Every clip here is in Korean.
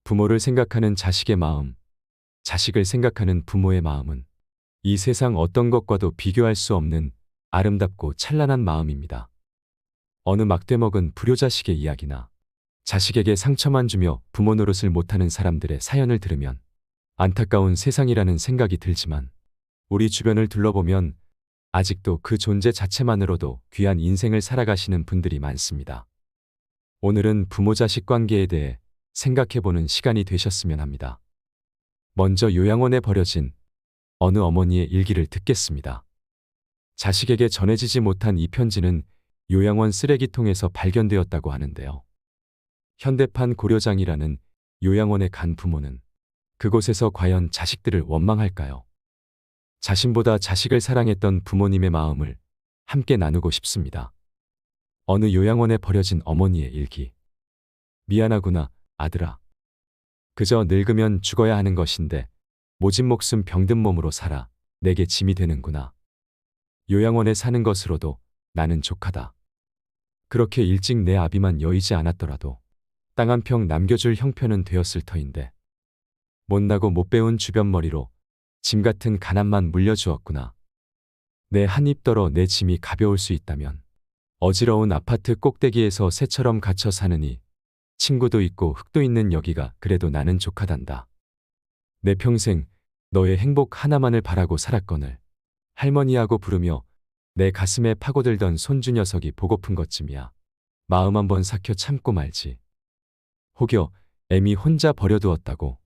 부모를 생각하는 자식의 마음, 자식을 생각하는 부모의 마음은 이 세상 어떤 것과도 비교할 수 없는 아름답고 찬란한 마음입니다. 어느 막대먹은 불효자식의 이야기나 자식에게 상처만 주며 부모 노릇을 못하는 사람들의 사연을 들으면 안타까운 세상이라는 생각이 들지만 우리 주변을 둘러보면 아직도 그 존재 자체만으로도 귀한 인생을 살아가시는 분들이 많습니다. 오늘은 부모-자식 관계에 대해 생각해보는 시간이 되셨으면 합니다. 먼저 요양원에 버려진 어느 어머니의 일기를 듣겠습니다. 자식에게 전해지지 못한 이 편지는 요양원 쓰레기통에서 발견되었다고 하는데요. 현대판 고려장이라는 요양원에 간 부모는 그곳에서 과연 자식들을 원망할까요? 자신보다 자식을 사랑했던 부모님의 마음을 함께 나누고 싶습니다. 어느 요양원에 버려진 어머니의 일기. 미안하구나, 아들아. 그저 늙으면 죽어야 하는 것인데 모진 목숨 병든 몸으로 살아 내게 짐이 되는구나. 요양원에 사는 것으로도 나는 족하다. 그렇게 일찍 내 아비만 여의지 않았더라도 땅 한 평 남겨줄 형편은 되었을 터인데 못나고 못 배운 주변머리로 짐 같은 가난만 물려주었구나. 내 한 입 떨어 내 짐이 가벼울 수 있다면 어지러운 아파트 꼭대기에서 새처럼 갇혀 사느니 친구도 있고 흙도 있는 여기가 그래도 나는 족하단다. 내 평생 너의 행복 하나만을 바라고 살았거늘 할머니하고 부르며 내 가슴에 파고들던 손주 녀석이 보고픈 것쯤이야. 마음 한번 삭혀 참고 말지. 혹여 애미 혼자 버려두었다고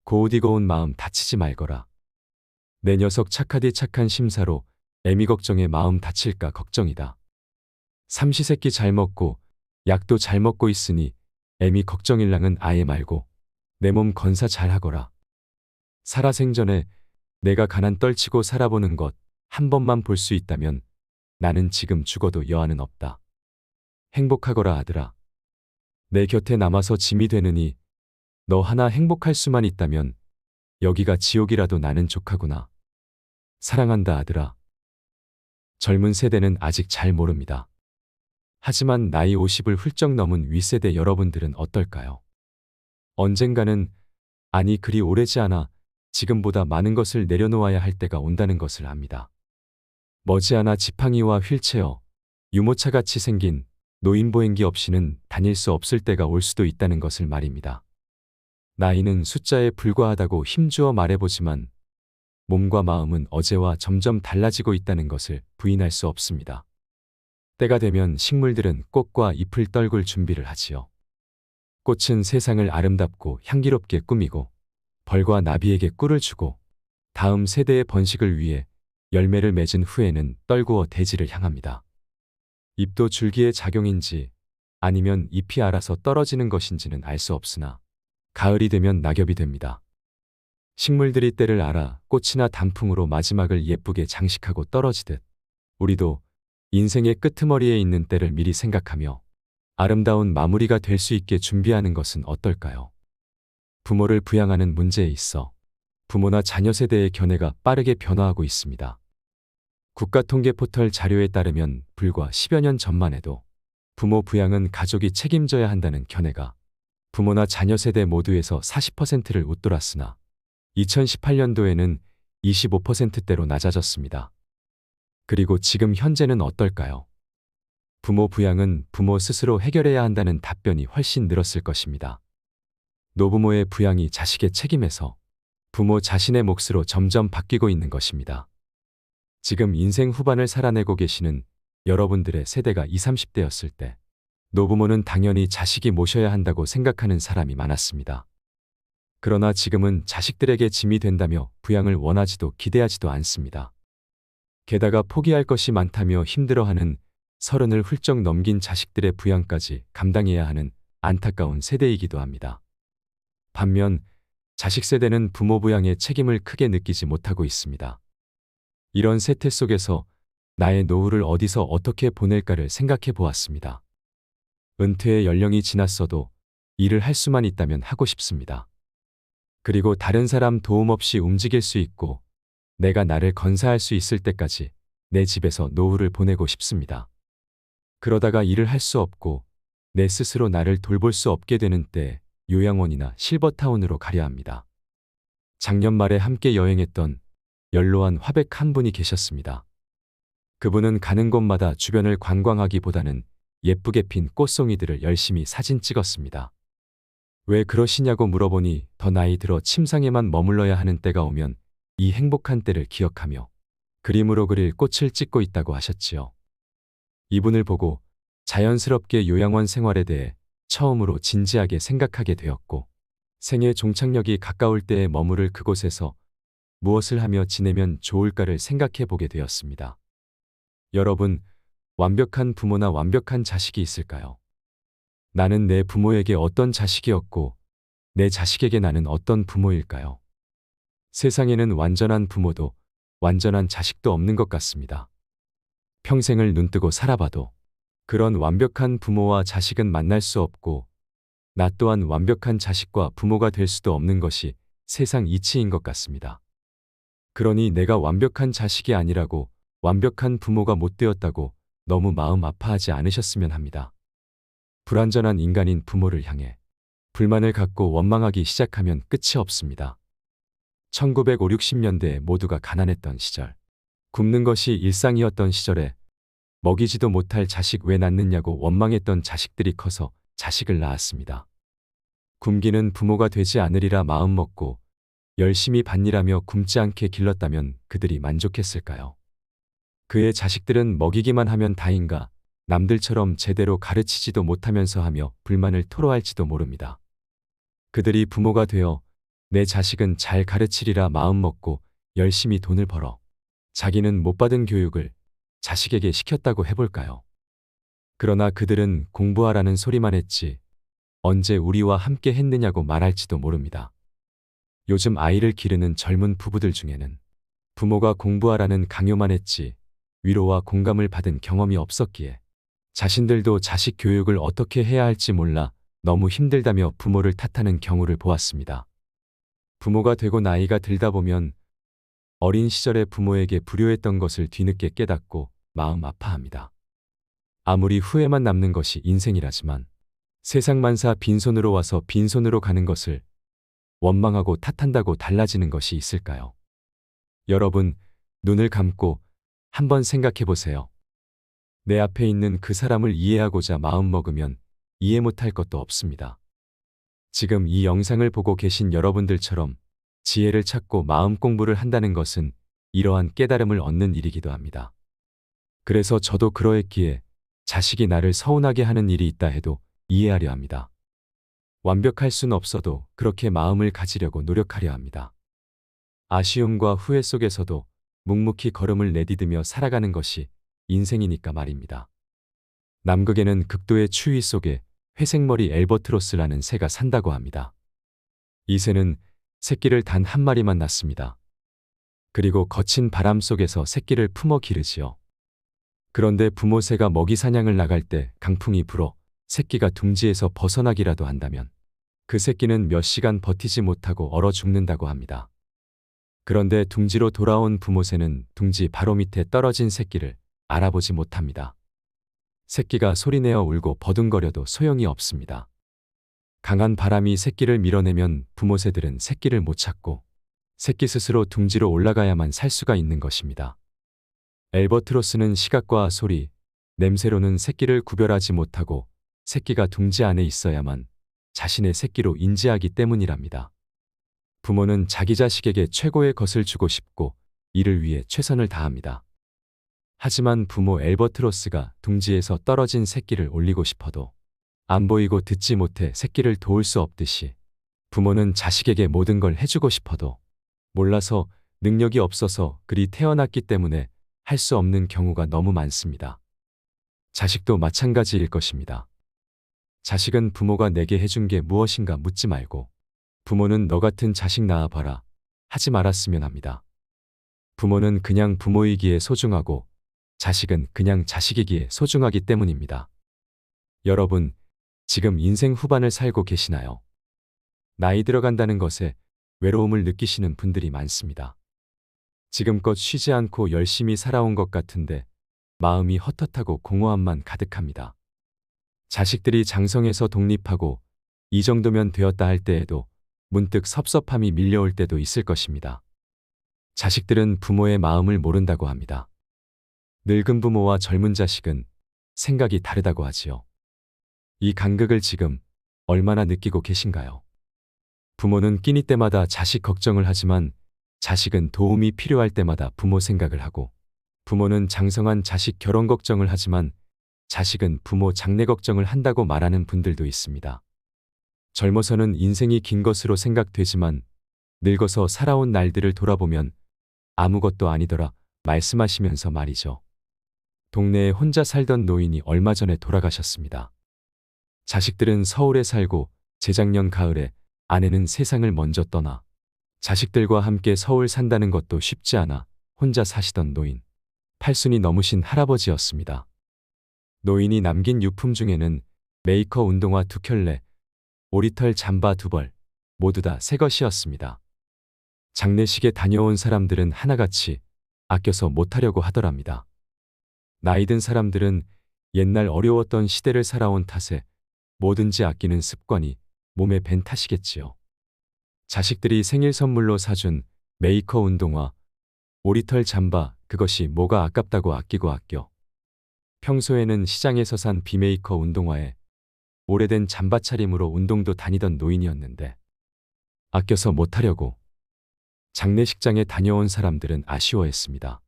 고우디고운 마음 다치지 말거라. 내 녀석 착하디 착한 심사로 애미 걱정에 마음 다칠까 걱정이다. 삼시세끼 잘 먹고 약도 잘 먹고 있으니 애미 걱정일랑은 아예 말고 내 몸 건사 잘 하거라. 살아생전에 내가 가난 떨치고 살아보는 것 한 번만 볼 수 있다면 나는 지금 죽어도 여한은 없다. 행복하거라 아들아. 내 곁에 남아서 짐이 되느니 너 하나 행복할 수만 있다면 여기가 지옥이라도 나는 족하구나. 사랑한다 아들아. 젊은 세대는 아직 잘 모릅니다. 하지만 나이 50을 훌쩍 넘은 윗세대 여러분들은 어떨까요? 언젠가는, 아니 그리 오래지 않아 지금보다 많은 것을 내려놓아야 할 때가 온다는 것을 압니다. 머지않아 지팡이와 휠체어, 유모차같이 생긴 노인보행기 없이는 다닐 수 없을 때가 올 수도 있다는 것을 말입니다. 나이는 숫자에 불과하다고 힘주어 말해보지만 몸과 마음은 어제와 점점 달라지고 있다는 것을 부인할 수 없습니다. 때가 되면 식물들은 꽃과 잎을 떨굴 준비를 하지요. 꽃은 세상을 아름답고 향기롭게 꾸미고 벌과 나비에게 꿀을 주고 다음 세대의 번식을 위해 열매를 맺은 후에는 떨구어 대지를 향합니다. 잎도 줄기의 작용인지 아니면 잎이 알아서 떨어지는 것인지는 알 수 없으나 가을이 되면 낙엽이 됩니다. 식물들이 때를 알아 꽃이나 단풍으로 마지막을 예쁘게 장식하고 떨어지듯 우리도 인생의 끄트머리에 있는 때를 미리 생각하며 아름다운 마무리가 될 수 있게 준비하는 것은 어떨까요? 부모를 부양하는 문제에 있어 부모나 자녀 세대의 견해가 빠르게 변화하고 있습니다. 국가통계포털 자료에 따르면 불과 10여 년 전만 해도 부모 부양은 가족이 책임져야 한다는 견해가 부모나 자녀 세대 모두에서 40%를 웃돌았으나 2018년도에는 25%대로 낮아졌습니다. 그리고 지금 현재는 어떨까요? 부모 부양은 부모 스스로 해결해야 한다는 답변이 훨씬 늘었을 것입니다. 노부모의 부양이 자식의 책임에서 부모 자신의 몫으로 점점 바뀌고 있는 것입니다. 지금 인생 후반을 살아내고 계시는 여러분들의 세대가 20, 30대였을 때 노부모는 당연히 자식이 모셔야 한다고 생각하는 사람이 많았습니다. 그러나 지금은 자식들에게 짐이 된다며 부양을 원하지도 기대하지도 않습니다. 게다가 포기할 것이 많다며 힘들어하는 30을 훌쩍 넘긴 자식들의 부양까지 감당해야 하는 안타까운 세대이기도 합니다. 반면 자식 세대는 부모 부양의 책임을 크게 느끼지 못하고 있습니다. 이런 세태 속에서 나의 노후를 어디서 어떻게 보낼까를 생각해 보았습니다. 은퇴의 연령이 지났어도 일을 할 수만 있다면 하고 싶습니다. 그리고 다른 사람 도움 없이 움직일 수 있고 내가 나를 건사할 수 있을 때까지 내 집에서 노후를 보내고 싶습니다. 그러다가 일을 할 수 없고 내 스스로 나를 돌볼 수 없게 되는 때 요양원이나 실버타운으로 가려 합니다. 작년 말에 함께 여행했던 연로한 화백 한 분이 계셨습니다. 그분은 가는 곳마다 주변을 관광하기보다는 예쁘게 핀 꽃송이들을 열심히 사진 찍었습니다. 왜 그러시냐고 물어보니 더 나이 들어 침상에만 머물러야 하는 때가 오면 이 행복한 때를 기억하며 그림으로 그릴 꽃을 찍고 있다고 하셨지요. 이분을 보고 자연스럽게 요양원 생활에 대해 처음으로 진지하게 생각하게 되었고, 생애 종착역이 가까울 때에 머무를 그곳에서 무엇을 하며 지내면 좋을까를 생각해 보게 되었습니다. 여러분, 완벽한 부모나 완벽한 자식이 있을까요? 나는 내 부모에게 어떤 자식이었고, 내 자식에게 나는 어떤 부모일까요? 세상에는 완전한 부모도 완전한 자식도 없는 것 같습니다. 평생을 눈뜨고 살아봐도 그런 완벽한 부모와 자식은 만날 수 없고, 나 또한 완벽한 자식과 부모가 될 수도 없는 것이 세상 이치인 것 같습니다. 그러니 내가 완벽한 자식이 아니라고, 완벽한 부모가 못 되었다고 너무 마음 아파하지 않으셨으면 합니다. 불완전한 인간인 부모를 향해 불만을 갖고 원망하기 시작하면 끝이 없습니다. 1950, 60년대에 모두가 가난했던 시절, 굶는 것이 일상이었던 시절에 먹이지도 못할 자식 왜 낳느냐고 원망했던 자식들이 커서 자식을 낳았습니다. 굶기는 부모가 되지 않으리라 마음먹고 열심히 밭일하며 굶지 않게 길렀다면 그들이 만족했을까요? 그의 자식들은 먹이기만 하면 다인가, 남들처럼 제대로 가르치지도 못하면서 하며 불만을 토로할지도 모릅니다. 그들이 부모가 되어 내 자식은 잘 가르치리라 마음먹고 열심히 돈을 벌어 자기는 못 받은 교육을 자식에게 시켰다고 해볼까요? 그러나 그들은 공부하라는 소리만 했지 언제 우리와 함께 했느냐고 말할지도 모릅니다. 요즘 아이를 기르는 젊은 부부들 중에는 부모가 공부하라는 강요만 했지 위로와 공감을 받은 경험이 없었기에 자신들도 자식 교육을 어떻게 해야 할지 몰라 너무 힘들다며 부모를 탓하는 경우를 보았습니다. 부모가 되고 나이가 들다 보면 어린 시절에 부모에게 불효했던 것을 뒤늦게 깨닫고 마음 아파합니다. 아무리 후회만 남는 것이 인생이라지만 세상만사 빈손으로 와서 빈손으로 가는 것을 원망하고 탓한다고 달라지는 것이 있을까요? 여러분, 눈을 감고 한번 생각해 보세요. 내 앞에 있는 그 사람을 이해하고자 마음먹으면 이해 못할 것도 없습니다. 지금 이 영상을 보고 계신 여러분들처럼 지혜를 찾고 마음 공부를 한다는 것은 이러한 깨달음을 얻는 일이기도 합니다. 그래서 저도 그러했기에 자식이 나를 서운하게 하는 일이 있다 해도 이해하려 합니다. 완벽할 순 없어도 그렇게 마음을 가지려고 노력하려 합니다. 아쉬움과 후회 속에서도 묵묵히 걸음을 내디디며 살아가는 것이 인생이니까 말입니다. 남극에는 극도의 추위 속에 회색머리 엘버트로스라는 새가 산다고 합니다. 이 새는 새끼를 단 한 마리만 낳습니다. 그리고 거친 바람 속에서 새끼를 품어 기르지요. 그런데 부모 새가 먹이 사냥을 나갈 때 강풍이 불어 새끼가 둥지에서 벗어나기라도 한다면 그 새끼는 몇 시간 버티지 못하고 얼어 죽는다고 합니다. 그런데 둥지로 돌아온 부모 새는 둥지 바로 밑에 떨어진 새끼를 알아보지 못합니다. 새끼가 소리내어 울고 버둥거려도 소용이 없습니다. 강한 바람이 새끼를 밀어내면 부모 새들은 새끼를 못 찾고 새끼 스스로 둥지로 올라가야만 살 수가 있는 것입니다. 엘버트로스는 시각과 소리, 냄새로는 새끼를 구별하지 못하고 새끼가 둥지 안에 있어야만 자신의 새끼로 인지하기 때문이랍니다. 부모는 자기 자식에게 최고의 것을 주고 싶고 이를 위해 최선을 다합니다. 하지만 부모 엘버트로스가 둥지에서 떨어진 새끼를 올리고 싶어도 안 보이고 듣지 못해 새끼를 도울 수 없듯이 부모는 자식에게 모든 걸 해주고 싶어도 몰라서 능력이 없어서 그리 태어났기 때문에 할 수 없는 경우가 너무 많습니다. 자식도 마찬가지일 것입니다. 자식은 부모가 내게 해준 게 무엇인가 묻지 말고 부모는 너 같은 자식 낳아봐라 하지 말았으면 합니다. 부모는 그냥 부모이기에 소중하고 자식은 그냥 자식이기에 소중하기 때문입니다. 여러분, 지금 인생 후반을 살고 계시나요? 나이 들어간다는 것에 외로움을 느끼시는 분들이 많습니다. 지금껏 쉬지 않고 열심히 살아온 것 같은데 마음이 헛헛하고 공허함만 가득합니다. 자식들이 장성해서 독립하고 이 정도면 되었다 할 때에도 문득 섭섭함이 밀려올 때도 있을 것입니다. 자식들은 부모의 마음을 모른다고 합니다. 늙은 부모와 젊은 자식은 생각이 다르다고 하지요. 이 간극을 지금 얼마나 느끼고 계신가요? 부모는 끼니 때마다 자식 걱정을 하지만 자식은 도움이 필요할 때마다 부모 생각을 하고, 부모는 장성한 자식 결혼 걱정을 하지만 자식은 부모 장래 걱정을 한다고 말하는 분들도 있습니다. 젊어서는 인생이 긴 것으로 생각되지만 늙어서 살아온 날들을 돌아보면 아무것도 아니더라 말씀하시면서 말이죠. 동네에 혼자 살던 노인이 얼마 전에 돌아가셨습니다. 자식들은 서울에 살고 재작년 가을에 아내는 세상을 먼저 떠나 자식들과 함께 서울 산다는 것도 쉽지 않아 혼자 사시던 노인, 팔순이 넘으신 할아버지였습니다. 노인이 남긴 유품 중에는 메이커 운동화 2켤레, 오리털 잠바 2벌, 모두 다 새 것이었습니다. 장례식에 다녀온 사람들은 하나같이 아껴서 못하려고 하더랍니다. 나이 든 사람들은 옛날 어려웠던 시대를 살아온 탓에 뭐든지 아끼는 습관이 몸에 밴 탓이겠지요. 자식들이 생일 선물로 사준 메이커 운동화, 오리털 잠바, 그것이 뭐가 아깝다고 아끼고 아껴. 평소에는 시장에서 산 비메이커 운동화에 오래된 잠바 차림으로 운동도 다니던 노인이었는데 아껴서 못하려고. 장례식장에 다녀온 사람들은 아쉬워했습니다.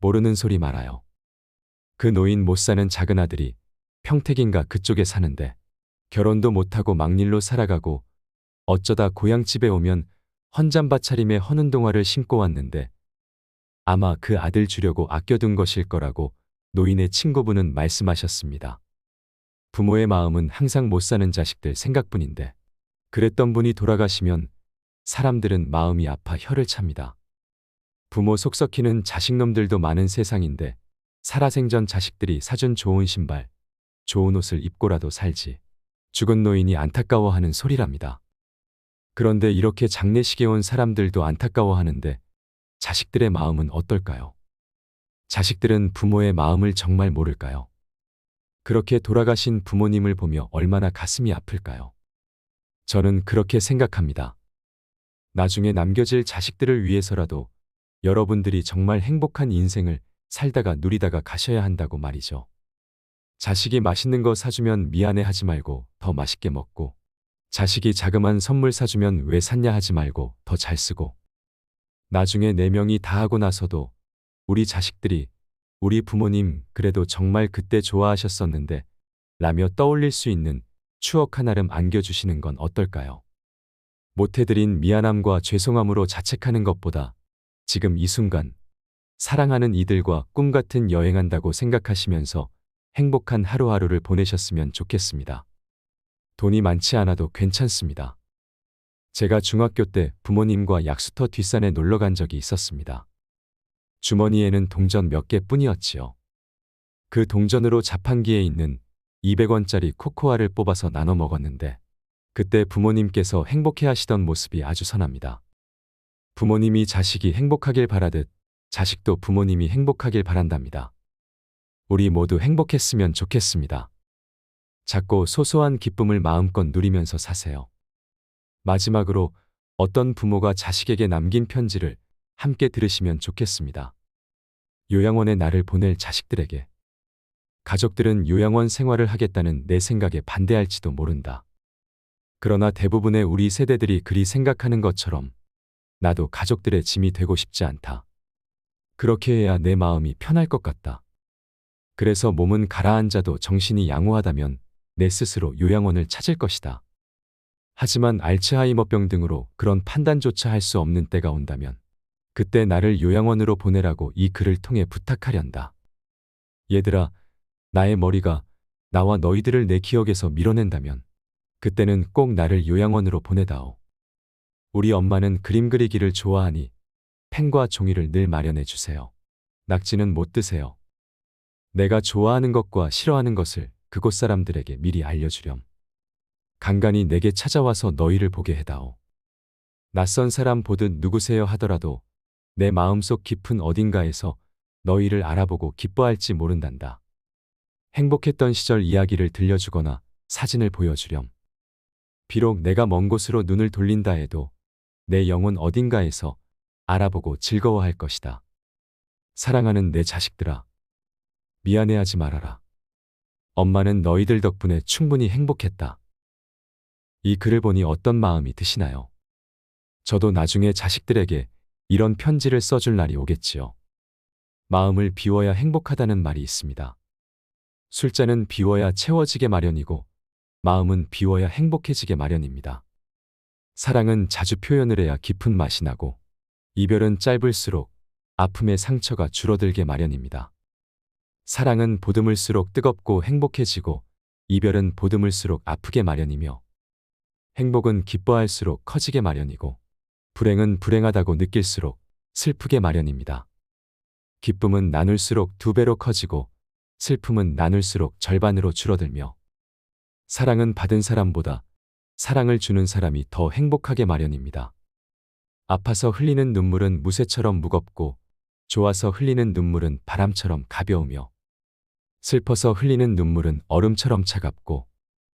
모르는 소리 말아요. 그 노인 못 사는 작은 아들이 평택인가 그쪽에 사는데 결혼도 못하고 막일로 살아가고 어쩌다 고향집에 오면 헌잠바 차림에 헌운동화를 신고 왔는데 아마 그 아들 주려고 아껴둔 것일 거라고 노인의 친구분은 말씀하셨습니다. 부모의 마음은 항상 못 사는 자식들 생각뿐인데 그랬던 분이 돌아가시면 사람들은 마음이 아파 혀를 찹니다. 부모 속 썩히는 자식놈들도 많은 세상인데 살아생전 자식들이 사준 좋은 신발, 좋은 옷을 입고라도 살지. 죽은 노인이 안타까워하는 소리랍니다. 그런데 이렇게 장례식에 온 사람들도 안타까워하는데 자식들의 마음은 어떨까요? 자식들은 부모의 마음을 정말 모를까요? 그렇게 돌아가신 부모님을 보며 얼마나 가슴이 아플까요? 저는 그렇게 생각합니다. 나중에 남겨질 자식들을 위해서라도 여러분들이 정말 행복한 인생을 살다가 누리다가 가셔야 한다고 말이죠. 자식이 맛있는 거 사주면 미안해하지 말고 더 맛있게 먹고, 자식이 자그만 선물 사주면 왜 샀냐 하지 말고 더 잘 쓰고, 나중에 4명이 다 하고 나서도 우리 자식들이 우리 부모님 그래도 정말 그때 좋아하셨었는데 라며 떠올릴 수 있는 추억 하나름 안겨주시는 건 어떨까요? 못해드린 미안함과 죄송함으로 자책하는 것보다 지금 이 순간 사랑하는 이들과 꿈같은 여행한다고 생각하시면서 행복한 하루하루를 보내셨으면 좋겠습니다. 돈이 많지 않아도 괜찮습니다. 제가 중학교 때 부모님과 약수터 뒷산에 놀러 간 적이 있었습니다. 주머니에는 동전 몇 개뿐이었지요. 그 동전으로 자판기에 있는 200원짜리 코코아를 뽑아서 나눠 먹었는데 그때 부모님께서 행복해하시던 모습이 아주 선합니다. 부모님이 자식이 행복하길 바라듯 자식도 부모님이 행복하길 바란답니다. 우리 모두 행복했으면 좋겠습니다. 작고 소소한 기쁨을 마음껏 누리면서 사세요. 마지막으로 어떤 부모가 자식에게 남긴 편지를 함께 들으시면 좋겠습니다. 요양원에 나를 보낼 자식들에게. 가족들은 요양원 생활을 하겠다는 내 생각에 반대할지도 모른다. 그러나 대부분의 우리 세대들이 그리 생각하는 것처럼 나도 가족들의 짐이 되고 싶지 않다. 그렇게 해야 내 마음이 편할 것 같다. 그래서 몸은 가라앉아도 정신이 양호하다면 내 스스로 요양원을 찾을 것이다. 하지만 알츠하이머병 등으로 그런 판단조차 할 수 없는 때가 온다면 그때 나를 요양원으로 보내라고 이 글을 통해 부탁하련다. 얘들아, 나의 머리가 나와 너희들을 내 기억에서 밀어낸다면 그때는 꼭 나를 요양원으로 보내다오. 우리 엄마는 그림 그리기를 좋아하니 펜과 종이를 늘 마련해 주세요. 낙지는 못 드세요. 내가 좋아하는 것과 싫어하는 것을 그곳 사람들에게 미리 알려주렴. 간간히 내게 찾아와서 너희를 보게 해다오. 낯선 사람 보듯 누구세요 하더라도 내 마음속 깊은 어딘가에서 너희를 알아보고 기뻐할지 모른단다. 행복했던 시절 이야기를 들려주거나 사진을 보여주렴. 비록 내가 먼 곳으로 눈을 돌린다 해도 내 영혼 어딘가에서 알아보고 즐거워할 것이다. 사랑하는 내 자식들아, 미안해하지 말아라. 엄마는 너희들 덕분에 충분히 행복했다. 이 글을 보니 어떤 마음이 드시나요? 저도 나중에 자식들에게 이런 편지를 써줄 날이 오겠지요. 마음을 비워야 행복하다는 말이 있습니다. 술잔은 비워야 채워지게 마련이고 마음은 비워야 행복해지게 마련입니다. 사랑은 자주 표현을 해야 깊은 맛이 나고 이별은 짧을수록 아픔의 상처가 줄어들게 마련입니다. 사랑은 보듬을수록 뜨겁고 행복해지고 이별은 보듬을수록 아프게 마련이며 행복은 기뻐할수록 커지게 마련이고 불행은 불행하다고 느낄수록 슬프게 마련입니다. 기쁨은 나눌수록 2배로 커지고 슬픔은 나눌수록 절반으로 줄어들며 사랑은 받은 사람보다 사랑을 주는 사람이 더 행복하게 마련입니다. 아파서 흘리는 눈물은 무쇠처럼 무겁고 좋아서 흘리는 눈물은 바람처럼 가벼우며 슬퍼서 흘리는 눈물은 얼음처럼 차갑고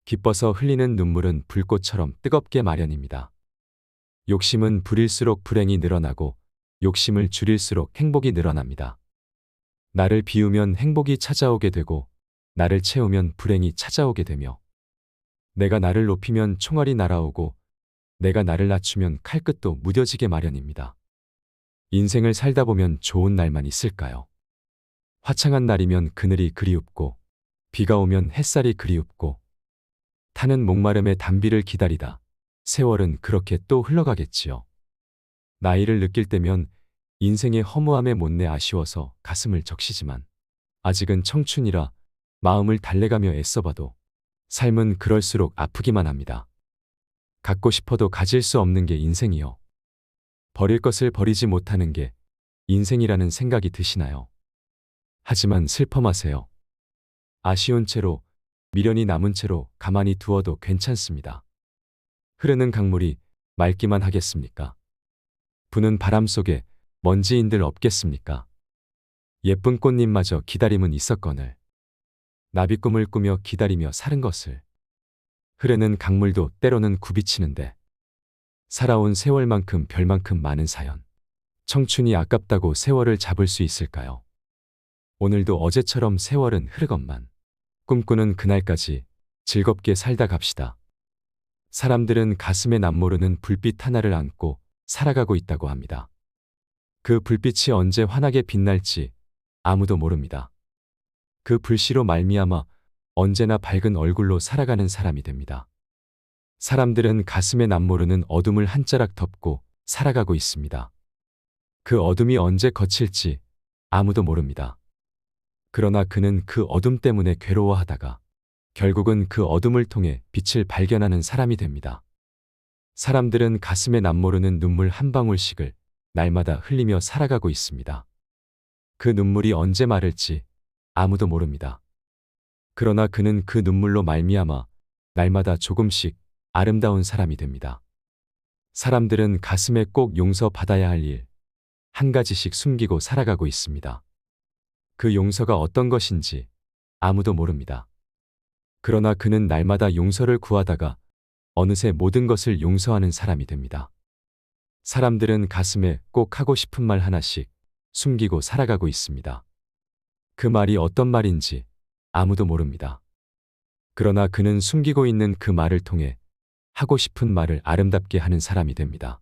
기뻐서 흘리는 눈물은 불꽃처럼 뜨겁게 마련입니다. 욕심은 부릴수록 불행이 늘어나고 욕심을 줄일수록 행복이 늘어납니다. 나를 비우면 행복이 찾아오게 되고 나를 채우면 불행이 찾아오게 되며 내가 나를 높이면 총알이 날아오고 내가 나를 낮추면 칼끝도 무뎌지게 마련입니다. 인생을 살다 보면 좋은 날만 있을까요? 화창한 날이면 그늘이 그리웁고 비가 오면 햇살이 그리웁고 타는 목마름의 단비를 기다리다 세월은 그렇게 또 흘러가겠지요. 나이를 느낄 때면 인생의 허무함에 못내 아쉬워서 가슴을 적시지만 아직은 청춘이라 마음을 달래가며 애써봐도 삶은 그럴수록 아프기만 합니다. 갖고 싶어도 가질 수 없는 게 인생이요. 버릴 것을 버리지 못하는 게 인생이라는 생각이 드시나요? 하지만 슬퍼 마세요. 아쉬운 채로 미련이 남은 채로 가만히 두어도 괜찮습니다. 흐르는 강물이 맑기만 하겠습니까? 부는 바람 속에 먼지인들 없겠습니까? 예쁜 꽃잎마저 기다림은 있었거늘 나비꿈을 꾸며 기다리며 사는 것을 흐르는 강물도 때로는 굽이치는데 살아온 세월만큼 별만큼 많은 사연 청춘이 아깝다고 세월을 잡을 수 있을까요? 오늘도 어제처럼 세월은 흐르건만 꿈꾸는 그날까지 즐겁게 살다 갑시다. 사람들은 가슴에 남모르는 불빛 하나를 안고 살아가고 있다고 합니다. 그 불빛이 언제 환하게 빛날지 아무도 모릅니다. 그 불씨로 말미암아 언제나 밝은 얼굴로 살아가는 사람이 됩니다. 사람들은 가슴에 남모르는 어둠을 한 자락 덮고 살아가고 있습니다. 그 어둠이 언제 거칠지 아무도 모릅니다. 그러나 그는 그 어둠 때문에 괴로워하다가 결국은 그 어둠을 통해 빛을 발견하는 사람이 됩니다. 사람들은 가슴에 남모르는 눈물 한 방울씩을 날마다 흘리며 살아가고 있습니다. 그 눈물이 언제 마를지 아무도 모릅니다. 그러나 그는 그 눈물로 말미암아 날마다 조금씩 아름다운 사람이 됩니다. 사람들은 가슴에 꼭 용서받아야 할 일, 한 가지씩 숨기고 살아가고 있습니다. 그 용서가 어떤 것인지 아무도 모릅니다. 그러나 그는 날마다 용서를 구하다가 어느새 모든 것을 용서하는 사람이 됩니다. 사람들은 가슴에 꼭 하고 싶은 말 하나씩 숨기고 살아가고 있습니다. 그 말이 어떤 말인지 아무도 모릅니다. 그러나 그는 숨기고 있는 그 말을 통해 하고 싶은 말을 아름답게 하는 사람이 됩니다.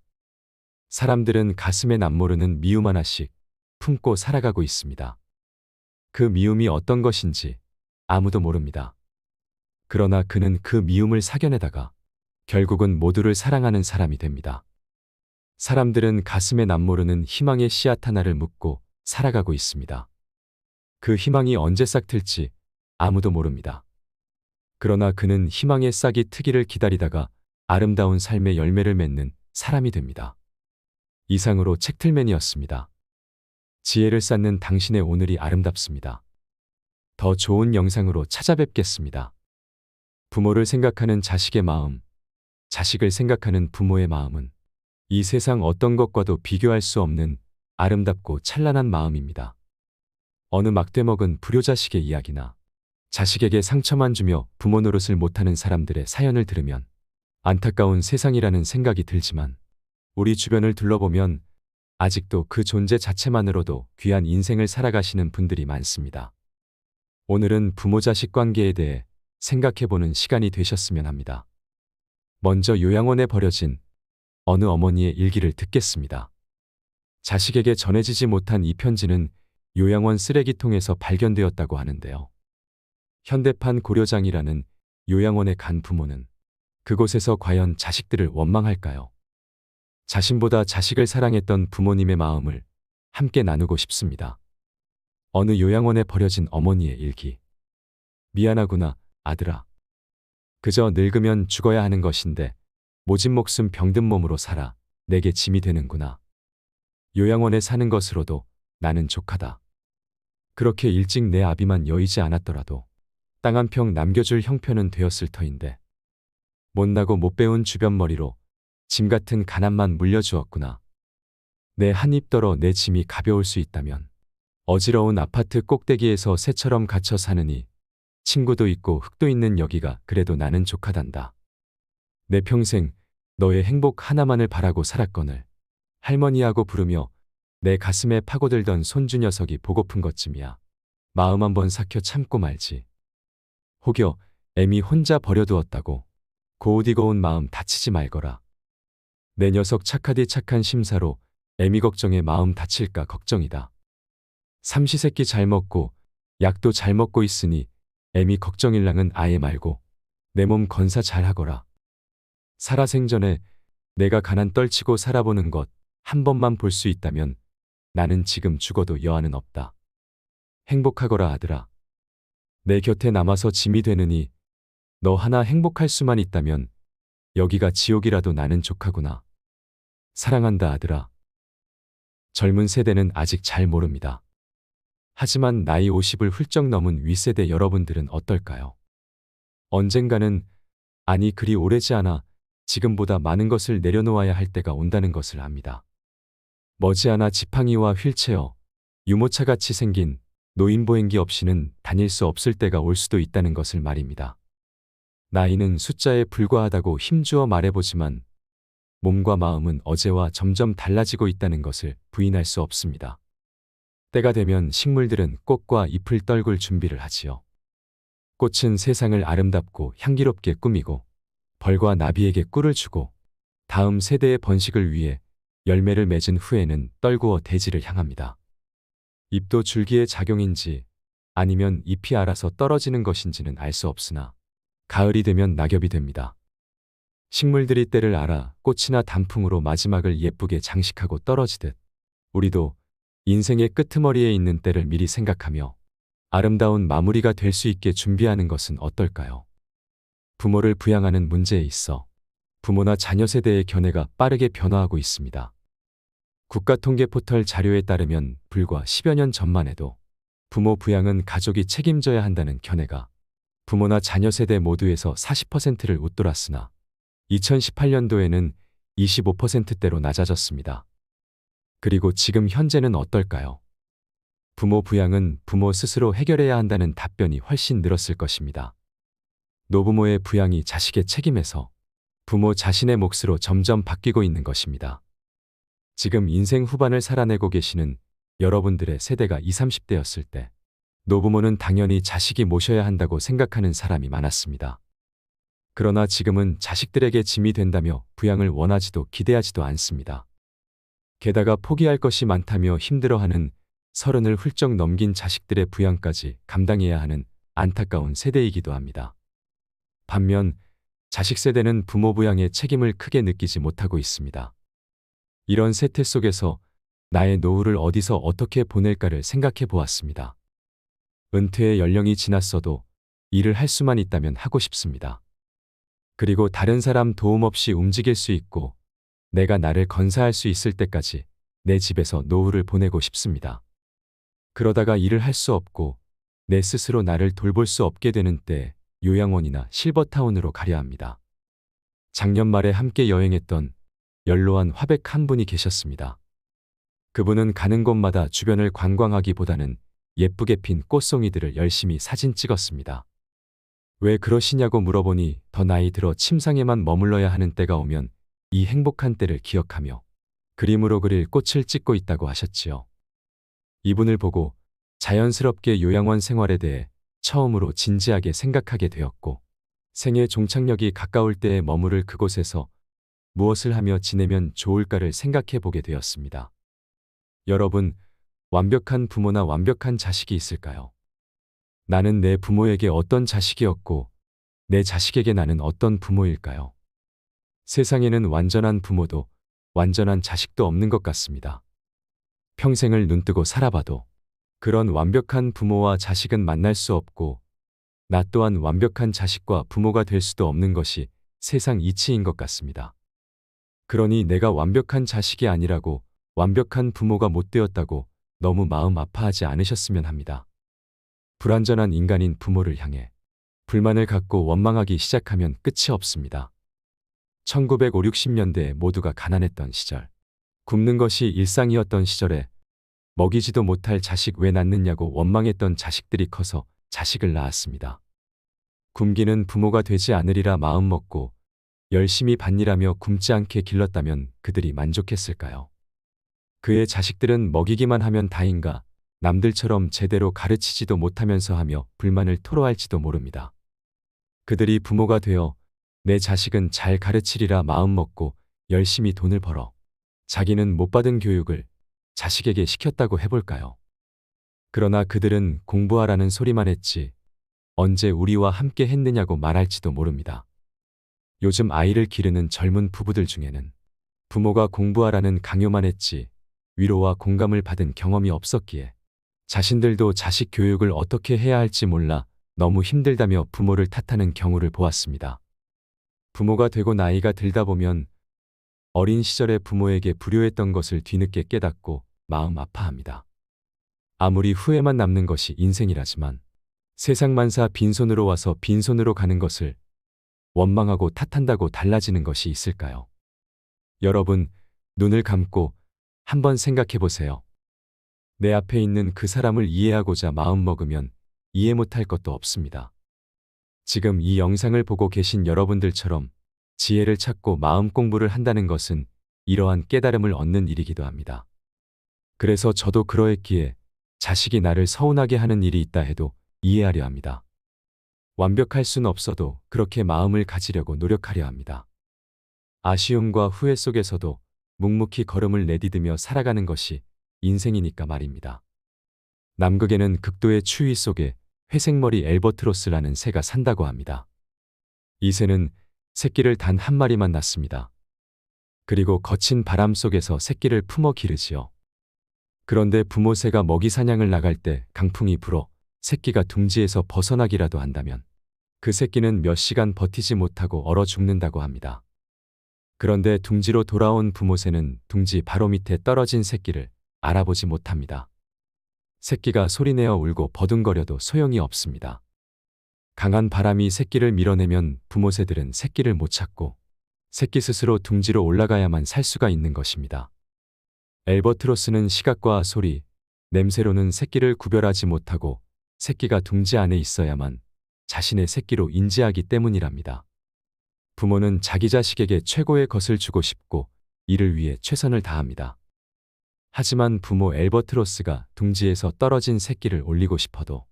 사람들은 가슴에 남모르는 미움 하나씩 품고 살아가고 있습니다. 그 미움이 어떤 것인지 아무도 모릅니다. 그러나 그는 그 미움을 사겨내다가 결국은 모두를 사랑하는 사람이 됩니다. 사람들은 가슴에 남모르는 희망의 씨앗 하나를 묻고 살아가고 있습니다. 그 희망이 언제 싹틀지 아무도 모릅니다. 그러나 그는 희망의 싹이 트기를 기다리다가 아름다운 삶의 열매를 맺는 사람이 됩니다. 이상으로 책틀맨이었습니다. 지혜를 쌓는 당신의 오늘이 아름답습니다. 더 좋은 영상으로 찾아뵙겠습니다. 부모를 생각하는 자식의 마음, 자식을 생각하는 부모의 마음은 이 세상 어떤 것과도 비교할 수 없는 아름답고 찬란한 마음입니다. 어느 막대먹은 불효자식의 이야기나 자식에게 상처만 주며 부모 노릇을 못하는 사람들의 사연을 들으면 안타까운 세상이라는 생각이 들지만 우리 주변을 둘러보면 아직도 그 존재 자체만으로도 귀한 인생을 살아가시는 분들이 많습니다. 오늘은 부모 자식 관계에 대해 생각해보는 시간이 되셨으면 합니다. 먼저 요양원에 버려진 어느 어머니의 일기를 듣겠습니다. 자식에게 전해지지 못한 이 편지는 요양원 쓰레기통에서 발견되었다고 하는데요. 현대판 고려장이라는 요양원에 간 부모는 그곳에서 과연 자식들을 원망할까요? 자신보다 자식을 사랑했던 부모님의 마음을 함께 나누고 싶습니다. 어느 요양원에 버려진 어머니의 일기. 미안하구나, 아들아. 그저 늙으면 죽어야 하는 것인데 모진 목숨 병든 몸으로 살아 내게 짐이 되는구나. 요양원에 사는 것으로도 나는 족하다. 그렇게 일찍 내 아비만 여의지 않았더라도 땅 한 평 남겨줄 형편은 되었을 터인데 못나고 못 배운 주변머리로 짐 같은 가난만 물려주었구나. 내 한 입 덜어 내 짐이 가벼울 수 있다면 어지러운 아파트 꼭대기에서 새처럼 갇혀 사느니 친구도 있고 흙도 있는 여기가 그래도 나는 족하단다. 내 평생 너의 행복 하나만을 바라고 살았거늘 할머니하고 부르며 내 가슴에 파고들던 손주 녀석이 보고픈 것쯤이야. 마음 한번 삭혀 참고 말지. 혹여 애미 혼자 버려두었다고 고우디고운 마음 다치지 말거라. 내 녀석 착하디 착한 심사로 애미 걱정에 마음 다칠까 걱정이다. 삼시세끼 잘 먹고 약도 잘 먹고 있으니 애미 걱정일랑은 아예 말고 내 몸 건사 잘 하거라. 살아생전에 내가 가난 떨치고 살아보는 것 한 번만 볼 수 있다면 나는 지금 죽어도 여한은 없다. 행복하거라 아들아. 내 곁에 남아서 짐이 되느니 너 하나 행복할 수만 있다면 여기가 지옥이라도 나는 족하구나. 사랑한다 아들아. 젊은 세대는 아직 잘 모릅니다. 하지만 나이 50을 훌쩍 넘은 윗세대 여러분들은 어떨까요? 언젠가는, 아니 그리 오래지 않아 지금보다 많은 것을 내려놓아야 할 때가 온다는 것을 압니다. 머지않아 지팡이와 휠체어, 유모차같이 생긴 노인보행기 없이는 다닐 수 없을 때가 올 수도 있다는 것을 말입니다. 나이는 숫자에 불과하다고 힘주어 말해보지만 몸과 마음은 어제와 점점 달라지고 있다는 것을 부인할 수 없습니다. 때가 되면 식물들은 꽃과 잎을 떨굴 준비를 하지요. 꽃은 세상을 아름답고 향기롭게 꾸미고 벌과 나비에게 꿀을 주고 다음 세대의 번식을 위해 열매를 맺은 후에는 떨구어 대지를 향합니다. 잎도 줄기의 작용인지 아니면 잎이 알아서 떨어지는 것인지는 알 수 없으나 가을이 되면 낙엽이 됩니다. 식물들이 때를 알아 꽃이나 단풍으로 마지막을 예쁘게 장식하고 떨어지듯 우리도 인생의 끄트머리에 있는 때를 미리 생각하며 아름다운 마무리가 될 수 있게 준비하는 것은 어떨까요? 부모를 부양하는 문제에 있어 부모나 자녀 세대의 견해가 빠르게 변화하고 있습니다. 국가통계포털 자료에 따르면 불과 10여 년 전만 해도 부모 부양은 가족이 책임져야 한다는 견해가 부모나 자녀 세대 모두에서 40%를 웃돌았으나 2018년도에는 25%대로 낮아졌습니다. 그리고 지금 현재는 어떨까요? 부모 부양은 부모 스스로 해결해야 한다는 답변이 훨씬 늘었을 것입니다. 노부모의 부양이 자식의 책임에서 부모 자신의 몫으로 점점 바뀌고 있는 것입니다. 지금 인생 후반을 살아내고 계시는 여러분들의 세대가 20, 30대였을 때 노부모는 당연히 자식이 모셔야 한다고 생각하는 사람이 많았습니다. 그러나 지금은 자식들에게 짐이 된다며 부양을 원하지도 기대하지도 않습니다. 게다가 포기할 것이 많다며 힘들어하는 30을 훌쩍 넘긴 자식들의 부양까지 감당해야 하는 안타까운 세대이기도 합니다. 반면 자식 세대는 부모 부양의 책임을 크게 느끼지 못하고 있습니다. 이런 세태 속에서 나의 노후를 어디서 어떻게 보낼까를 생각해 보았습니다. 은퇴의 연령이 지났어도 일을 할 수만 있다면 하고 싶습니다. 그리고 다른 사람 도움 없이 움직일 수 있고 내가 나를 건사할 수 있을 때까지 내 집에서 노후를 보내고 싶습니다. 그러다가 일을 할 수 없고 내 스스로 나를 돌볼 수 없게 되는 때 요양원이나 실버타운으로 가려 합니다. 작년 말에 함께 여행했던 연로한 화백 한 분이 계셨습니다. 그분은 가는 곳마다 주변을 관광하기보다는 예쁘게 핀 꽃송이들을 열심히 사진 찍었습니다. 왜 그러시냐고 물어보니 더 나이 들어 침상에만 머물러야 하는 때가 오면 이 행복한 때를 기억하며 그림으로 그릴 꽃을 찍고 있다고 하셨지요. 이분을 보고 자연스럽게 요양원 생활에 대해 처음으로 진지하게 생각하게 되었고, 생애 종착역이 가까울 때에 머무를 그곳에서 무엇을 하며 지내면 좋을까를 생각해 보게 되었습니다. 여러분, 완벽한 부모나 완벽한 자식이 있을까요? 나는 내 부모에게 어떤 자식이었고, 내 자식에게 나는 어떤 부모일까요? 세상에는 완전한 부모도 완전한 자식도 없는 것 같습니다. 평생을 눈뜨고 살아봐도 그런 완벽한 부모와 자식은 만날 수 없고, 나 또한 완벽한 자식과 부모가 될 수도 없는 것이 세상 이치인 것 같습니다. 그러니 내가 완벽한 자식이 아니라고, 완벽한 부모가 못 되었다고 너무 마음 아파하지 않으셨으면 합니다. 불완전한 인간인 부모를 향해 불만을 갖고 원망하기 시작하면 끝이 없습니다. 1950, 60년대 모두가 가난했던 시절, 굶는 것이 일상이었던 시절에 먹이지도 못할 자식 왜 낳느냐고 원망했던 자식들이 커서 자식을 낳았습니다. 굶기는 부모가 되지 않으리라 마음먹고 열심히 밭일하며 굶지 않게 길렀다면 그들이 만족했을까요? 그의 자식들은 먹이기만 하면 다인가 남들처럼 제대로 가르치지도 못하면서 하며 불만을 토로할지도 모릅니다. 그들이 부모가 되어 내 자식은 잘 가르치리라 마음먹고 열심히 돈을 벌어 자기는 못 받은 교육을 자식에게 시켰다고 해볼까요? 그러나 그들은 공부하라는 소리만 했지 언제 우리와 함께 했느냐고 말할지도 모릅니다. 요즘 아이를 기르는 젊은 부부들 중에는 부모가 공부하라는 강요만 했지 위로와 공감을 받은 경험이 없었기에 자신들도 자식 교육을 어떻게 해야 할지 몰라 너무 힘들다며 부모를 탓하는 경우를 보았습니다. 부모가 되고 나이가 들다 보면 어린 시절에 부모에게 불효했던 것을 뒤늦게 깨닫고 마음 아파합니다. 아무리 후회만 남는 것이 인생이라지만 세상 만사 빈손으로 와서 빈손으로 가는 것을 원망하고 탓한다고 달라지는 것이 있을까요? 여러분, 눈을 감고 한번 생각해 보세요. 내 앞에 있는 그 사람을 이해하고자 마음먹으면 이해 못할 것도 없습니다. 지금 이 영상을 보고 계신 여러분들처럼 지혜를 찾고 마음 공부를 한다는 것은 이러한 깨달음을 얻는 일이기도 합니다. 그래서 저도 그러했기에 자식이 나를 서운하게 하는 일이 있다 해도 이해하려 합니다. 완벽할 순 없어도 그렇게 마음을 가지려고 노력하려 합니다. 아쉬움과 후회 속에서도 묵묵히 걸음을 내디디며 살아가는 것이 인생이니까 말입니다. 남극에는 극도의 추위 속에 회색머리 엘버트로스라는 새가 산다고 합니다. 이 새는 새끼를 단 한 마리만 낳습니다. 그리고 거친 바람 속에서 새끼를 품어 기르지요. 그런데 부모 새가 먹이 사냥을 나갈 때 강풍이 불어 새끼가 둥지에서 벗어나기라도 한다면 그 새끼는 몇 시간 버티지 못하고 얼어 죽는다고 합니다. 그런데 둥지로 돌아온 부모 새는 둥지 바로 밑에 떨어진 새끼를 알아보지 못합니다. 새끼가 소리내어 울고 버둥거려도 소용이 없습니다. 강한 바람이 새끼를 밀어내면 부모 새들은 새끼를 못 찾고 새끼 스스로 둥지로 올라가야만 살 수가 있는 것입니다. 엘버트로스는 시각과 소리, 냄새로는 새끼를 구별하지 못하고 새끼가 둥지 안에 있어야만 자신의 새끼로 인지하기 때문이랍니다. 부모는 자기 자식에게 최고의 것을 주고 싶고 이를 위해 최선을 다합니다. 하지만 부모 엘버트로스가 둥지에서 떨어진 새끼를 올리고 싶어도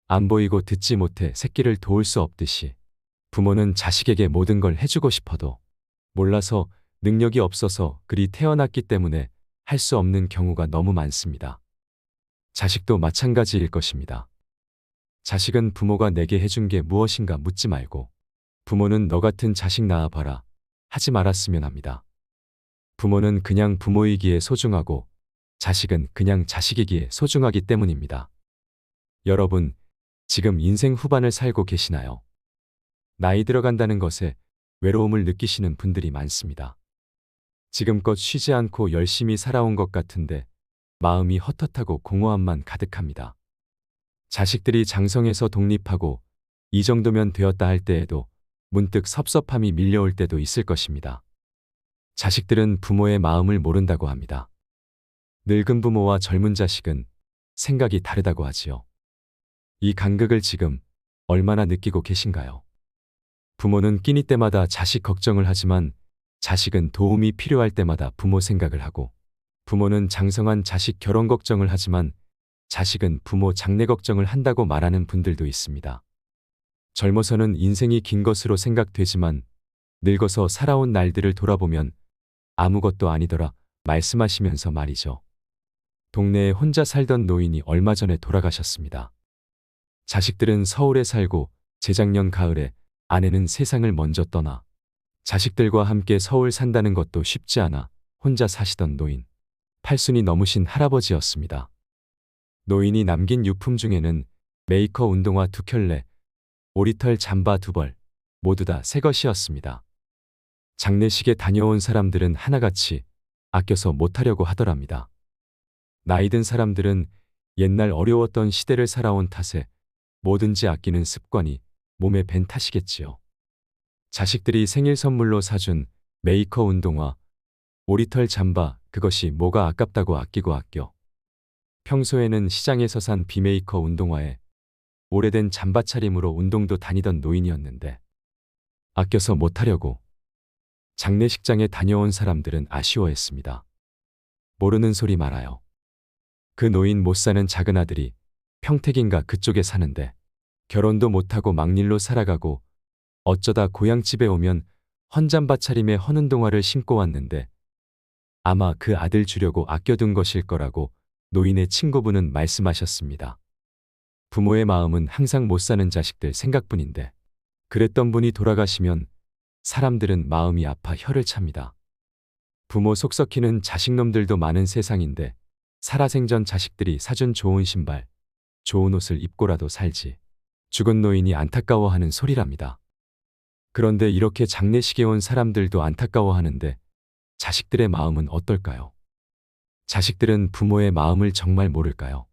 안 보이고 듣지 못해 새끼를 도울 수 없듯이 부모는 자식에게 모든 걸 해주고 싶어도 몰라서 능력이 없어서 그리 태어났기 때문에 할 수 없는 경우가 너무 많습니다. 자식도 마찬가지일 것입니다. 자식은 부모가 내게 해준 게 무엇인가 묻지 말고 부모는 너 같은 자식 낳아봐라 하지 말았으면 합니다. 부모는 그냥 부모이기에 소중하고 자식은 그냥 자식이기에 소중하기 때문입니다. 여러분, 지금 인생 후반을 살고 계시나요? 나이 들어간다는 것에 외로움을 느끼시는 분들이 많습니다. 지금껏 쉬지 않고 열심히 살아온 것 같은데 마음이 헛헛하고 공허함만 가득합니다. 자식들이 장성해서 독립하고 이 정도면 되었다 할 때에도 문득 섭섭함이 밀려올 때도 있을 것입니다. 자식들은 부모의 마음을 모른다고 합니다. 늙은 부모와 젊은 자식은 생각이 다르다고 하지요. 이 간극을 지금 얼마나 느끼고 계신가요? 부모는 끼니 때마다 자식 걱정을 하지만 자식은 도움이 필요할 때마다 부모 생각을 하고, 부모는 장성한 자식 결혼 걱정을 하지만 자식은 부모 장래 걱정을 한다고 말하는 분들도 있습니다. 젊어서는 인생이 긴 것으로 생각되지만 늙어서 살아온 날들을 돌아보면 아무것도 아니더라 말씀하시면서 말이죠. 동네에 혼자 살던 노인이 얼마 전에 돌아가셨습니다. 자식들은 서울에 살고 재작년 가을에 아내는 세상을 먼저 떠나 자식들과 함께 서울 산다는 것도 쉽지 않아 혼자 사시던 노인, 팔순이 넘으신 할아버지였습니다. 노인이 남긴 유품 중에는 메이커 운동화 2켤레, 오리털 잠바 2벌, 모두 다 새 것이었습니다. 장례식에 다녀온 사람들은 하나같이 아껴서 못하려고 하더랍니다. 나이 든 사람들은 옛날 어려웠던 시대를 살아온 탓에 뭐든지 아끼는 습관이 몸에 밴 탓이겠지요. 자식들이 생일 선물로 사준 메이커 운동화, 오리털 잠바, 그것이 뭐가 아깝다고 아끼고 아껴. 평소에는 시장에서 산 비메이커 운동화에 오래된 잠바 차림으로 운동도 다니던 노인이었는데 아껴서 못하려고. 장례식장에 다녀온 사람들은 아쉬워했습니다. 모르는 소리 말아요. 그 노인 못 사는 작은 아들이 평택인가 그쪽에 사는데 결혼도 못하고 막일로 살아가고 어쩌다 고향집에 오면 헌잠바 차림에 헌운동화를 신고 왔는데 아마 그 아들 주려고 아껴둔 것일 거라고 노인의 친구분은 말씀하셨습니다. 부모의 마음은 항상 못 사는 자식들 생각뿐인데 그랬던 분이 돌아가시면 사람들은 마음이 아파 혀를 찹니다. 부모 속 썩히는 자식놈들도 많은 세상인데 살아생전 자식들이 사준 좋은 신발, 좋은 옷을 입고라도 살지. 죽은 노인이 안타까워하는 소리랍니다. 그런데 이렇게 장례식에 온 사람들도 안타까워하는데 자식들의 마음은 어떨까요? 자식들은 부모의 마음을 정말 모를까요?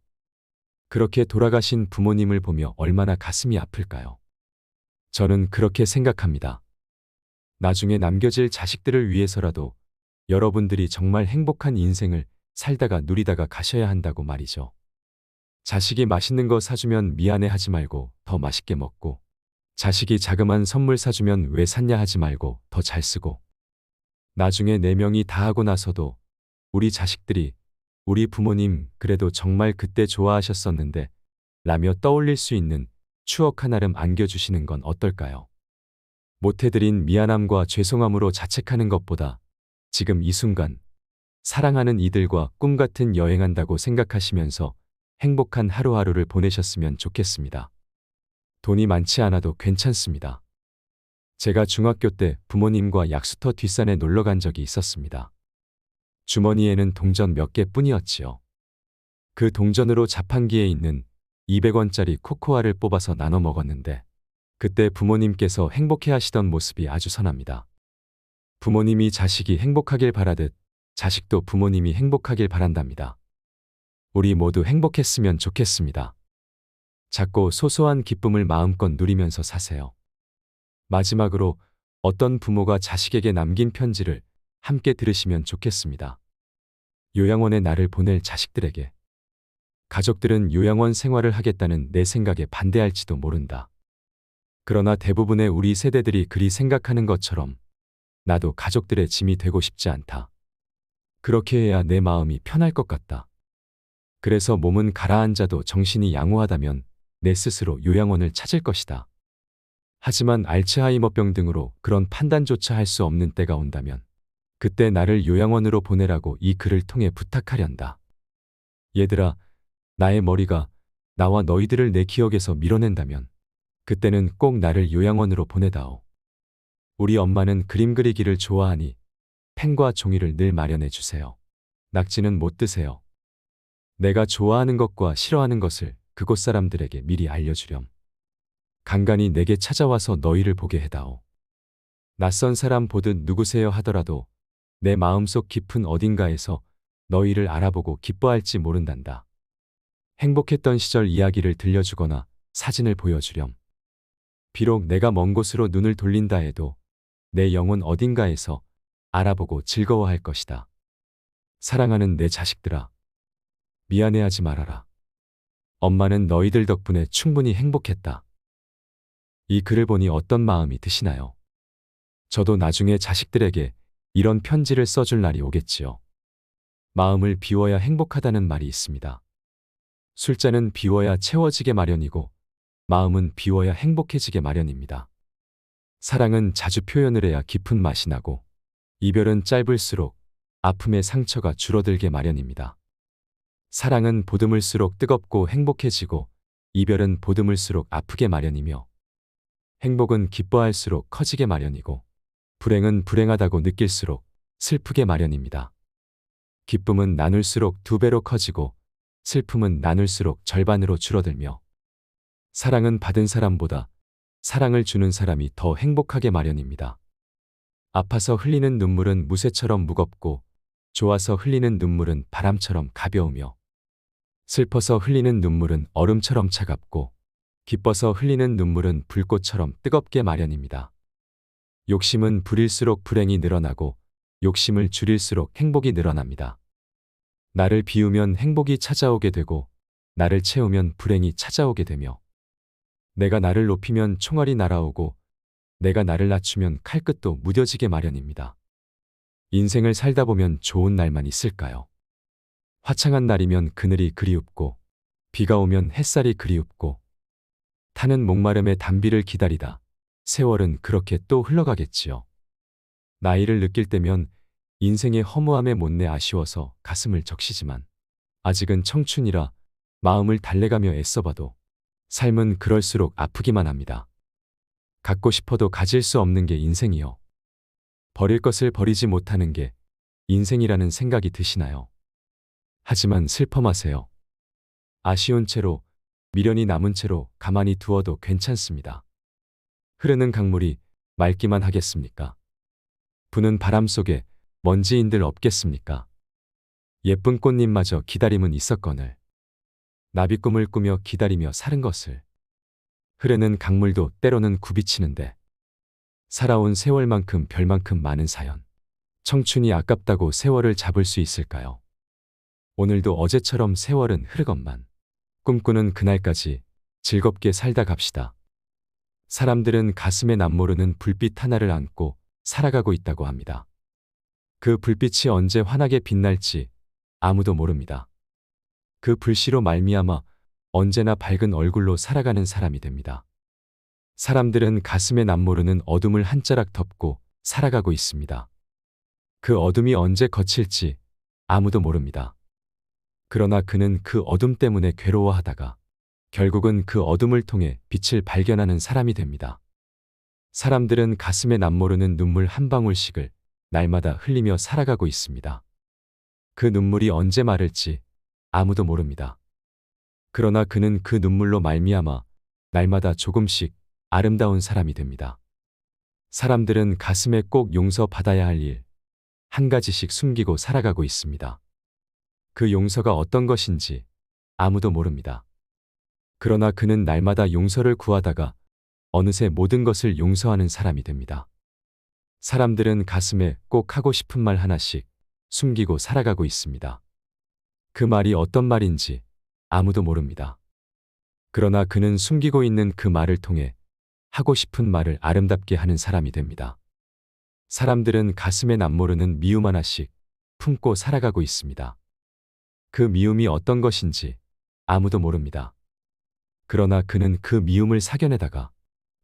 그렇게 돌아가신 부모님을 보며 얼마나 가슴이 아플까요? 저는 그렇게 생각합니다. 나중에 남겨질 자식들을 위해서라도 여러분들이 정말 행복한 인생을 살다가 누리다가 가셔야 한다고 말이죠. 자식이 맛있는 거 사주면 미안해하지 말고 더 맛있게 먹고, 자식이 자그만 선물 사주면 왜 샀냐 하지 말고 더 잘 쓰고, 나중에 4명이 다 하고 나서도 우리 자식들이 우리 부모님 그래도 정말 그때 좋아하셨었는데 라며 떠올릴 수 있는 추억 하나를 안겨주시는 건 어떨까요? 못해드린 미안함과 죄송함으로 자책하는 것보다 지금 이 순간 사랑하는 이들과 꿈같은 여행한다고 생각하시면서 행복한 하루하루를 보내셨으면 좋겠습니다. 돈이 많지 않아도 괜찮습니다. 제가 중학교 때 부모님과 약수터 뒷산에 놀러 간 적이 있었습니다. 주머니에는 동전 몇 개뿐이었지요. 그 동전으로 자판기에 있는 200원짜리 코코아를 뽑아서 나눠 먹었는데 그때 부모님께서 행복해 하시던 모습이 아주 선합니다. 부모님이 자식이 행복하길 바라듯 자식도 부모님이 행복하길 바란답니다. 우리 모두 행복했으면 좋겠습니다. 작고 소소한 기쁨을 마음껏 누리면서 사세요. 마지막으로 어떤 부모가 자식에게 남긴 편지를 함께 들으시면 좋겠습니다. 요양원에 나를 보낼 자식들에게. 가족들은 요양원 생활을 하겠다는 내 생각에 반대할지도 모른다. 그러나 대부분의 우리 세대들이 그리 생각하는 것처럼 나도 가족들의 짐이 되고 싶지 않다. 그렇게 해야 내 마음이 편할 것 같다. 그래서 몸은 가라앉아도 정신이 양호하다면 내 스스로 요양원을 찾을 것이다. 하지만 알츠하이머병 등으로 그런 판단조차 할 수 없는 때가 온다면 그때 나를 요양원으로 보내라고 이 글을 통해 부탁하련다. 얘들아, 나의 머리가 나와 너희들을 내 기억에서 밀어낸다면 그때는 꼭 나를 요양원으로 보내다오. 우리 엄마는 그림 그리기를 좋아하니 펜과 종이를 늘 마련해 주세요. 낙지는 못 드세요. 내가 좋아하는 것과 싫어하는 것을 그곳 사람들에게 미리 알려주렴. 간간히 내게 찾아와서 너희를 보게 해다오. 낯선 사람 보듯 누구세요 하더라도 내 마음속 깊은 어딘가에서 너희를 알아보고 기뻐할지 모른단다. 행복했던 시절 이야기를 들려주거나 사진을 보여주렴. 비록 내가 먼 곳으로 눈을 돌린다 해도 내 영혼 어딘가에서 알아보고 즐거워할 것이다. 사랑하는 내 자식들아, 미안해하지 말아라. 엄마는 너희들 덕분에 충분히 행복했다. 이 글을 보니 어떤 마음이 드시나요? 저도 나중에 자식들에게 이런 편지를 써줄 날이 오겠지요. 마음을 비워야 행복하다는 말이 있습니다. 술잔은 비워야 채워지게 마련이고 마음은 비워야 행복해지게 마련입니다. 사랑은 자주 표현을 해야 깊은 맛이 나고 이별은 짧을수록 아픔의 상처가 줄어들게 마련입니다. 사랑은 보듬을수록 뜨겁고 행복해지고 이별은 보듬을수록 아프게 마련이며 행복은 기뻐할수록 커지게 마련이고 불행은 불행하다고 느낄수록 슬프게 마련입니다. 기쁨은 나눌수록 2배로 커지고 슬픔은 나눌수록 절반으로 줄어들며 사랑은 받은 사람보다 사랑을 주는 사람이 더 행복하게 마련입니다. 아파서 흘리는 눈물은 무쇠처럼 무겁고 좋아서 흘리는 눈물은 바람처럼 가벼우며 슬퍼서 흘리는 눈물은 얼음처럼 차갑고 기뻐서 흘리는 눈물은 불꽃처럼 뜨겁게 마련입니다. 욕심은 부릴수록 불행이 늘어나고 욕심을 줄일수록 행복이 늘어납니다. 나를 비우면 행복이 찾아오게 되고 나를 채우면 불행이 찾아오게 되며 내가 나를 높이면 총알이 날아오고 내가 나를 낮추면 칼끝도 무뎌지게 마련입니다. 인생을 살다 보면 좋은 날만 있을까요? 화창한 날이면 그늘이 그리웁고 비가 오면 햇살이 그리웁고 타는 목마름의 단비를 기다리다 세월은 그렇게 또 흘러가겠지요. 나이를 느낄 때면 인생의 허무함에 못내 아쉬워서 가슴을 적시지만 아직은 청춘이라 마음을 달래가며 애써봐도 삶은 그럴수록 아프기만 합니다. 갖고 싶어도 가질 수 없는 게 인생이요. 버릴 것을 버리지 못하는 게 인생이라는 생각이 드시나요? 하지만 슬퍼 마세요. 아쉬운 채로 미련이 남은 채로 가만히 두어도 괜찮습니다. 흐르는 강물이 맑기만 하겠습니까? 부는 바람 속에 먼지인들 없겠습니까? 예쁜 꽃잎마저 기다림은 있었거늘 나비꿈을 꾸며 기다리며 사는 것을 흐르는 강물도 때로는 굽이치는데 살아온 세월만큼 별만큼 많은 사연 청춘이 아깝다고 세월을 잡을 수 있을까요? 오늘도 어제처럼 세월은 흐르건만 꿈꾸는 그날까지 즐겁게 살다 갑시다. 사람들은 가슴에 남모르는 불빛 하나를 안고 살아가고 있다고 합니다. 그 불빛이 언제 환하게 빛날지 아무도 모릅니다. 그 불씨로 말미암아 언제나 밝은 얼굴로 살아가는 사람이 됩니다. 사람들은 가슴에 남모르는 어둠을 한 자락 덮고 살아가고 있습니다. 그 어둠이 언제 거칠지 아무도 모릅니다. 그러나 그는 그 어둠 때문에 괴로워하다가 결국은 그 어둠을 통해 빛을 발견하는 사람이 됩니다. 사람들은 가슴에 남모르는 눈물 한 방울씩을 날마다 흘리며 살아가고 있습니다. 그 눈물이 언제 마를지 아무도 모릅니다. 그러나 그는 그 눈물로 말미암아 날마다 조금씩 아름다운 사람이 됩니다. 사람들은 가슴에 꼭 용서받아야 할 일, 한 가지씩 숨기고 살아가고 있습니다. 그 용서가 어떤 것인지 아무도 모릅니다. 그러나 그는 날마다 용서를 구하다가 어느새 모든 것을 용서하는 사람이 됩니다. 사람들은 가슴에 꼭 하고 싶은 말 하나씩 숨기고 살아가고 있습니다. 그 말이 어떤 말인지 아무도 모릅니다. 그러나 그는 숨기고 있는 그 말을 통해 하고 싶은 말을 아름답게 하는 사람이 됩니다. 사람들은 가슴에 남모르는 미움 하나씩 품고 살아가고 있습니다. 그 미움이 어떤 것인지 아무도 모릅니다. 그러나 그는 그 미움을 사겨내다가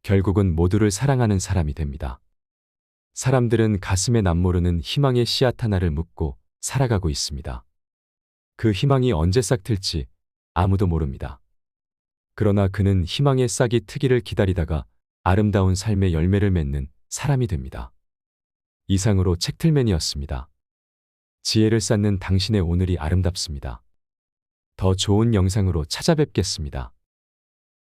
결국은 모두를 사랑하는 사람이 됩니다. 사람들은 가슴에 남모르는 희망의 씨앗 하나를 묻고 살아가고 있습니다. 그 희망이 언제 싹 틀지 아무도 모릅니다. 그러나 그는 희망의 싹이 트기를 기다리다가 아름다운 삶의 열매를 맺는 사람이 됩니다. 이상으로 책틀맨이었습니다. 지혜를 쌓는 당신의 오늘이 아름답습니다. 더 좋은 영상으로 찾아뵙겠습니다.